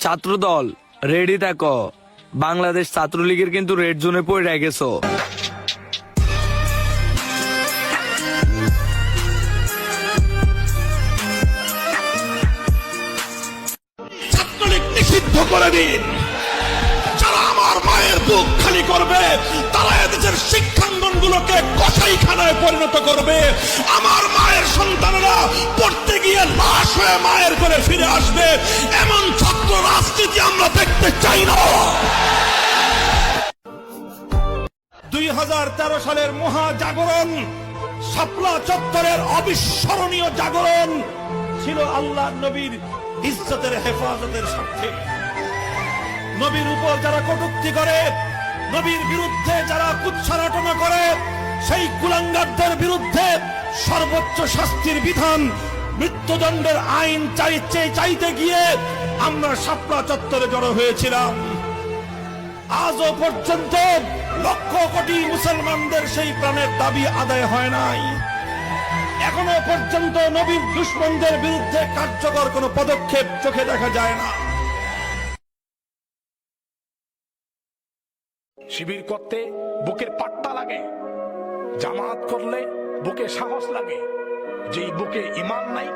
ছাত্রদল ready থাকো, বাংলাদেশ ছাত্রলীগের কিন্তু রেড জোনে পড়ে গেছো। ছাত্রলীগ নিষিদ্ধ করে দিন। যারা আমার মায়ের বুক খালি করবে তারা এদেশের শিক্ষাঙ্গনগুলোকে কসাইখানায় পরিণত করবে। আমার মায়ের সন্তানেরা পড়তে গিয়ে লাশ হয়ে মায়ের করে ফিরে আসবে। এমন ছাত্র রাজনীতি আমরা দেখতে চাই না। 2013 সালের মহাজাগরণ, শাপলা চত্বরের অবিস্মরণীয় জাগরণ ছিল আল্লাহ নবীর ইজ্জতের হেফাজতের স্বার্থে। নবীর উপর যারা কটূক্তি করে, নবীর বিরুদ্ধে যারা কুৎসা করে, সেই কুলাঙ্গারদের বিরুদ্ধে সর্বোচ্চ শাস্তির বিধান মৃত্যুদণ্ডের আইন চাইতে গিয়ে আমরা শাপলা চত্বরে জড়ো হয়েছিলাম। আজও পর্যন্ত লক্ষ কোটি মুসলমানদের সেই প্রাণের দাবি আদায় হয় নাই। এখনো পর্যন্ত নবীর দুশমনদের বিরুদ্ধে কার্যকর কোনো পদক্ষেপ চোখে দেখা যায় না। শিবির করতে বুকের পাট্টা লাগে, জামাত করলে বুকে সাহস লাগে। যেই বুকে ঈমান নাই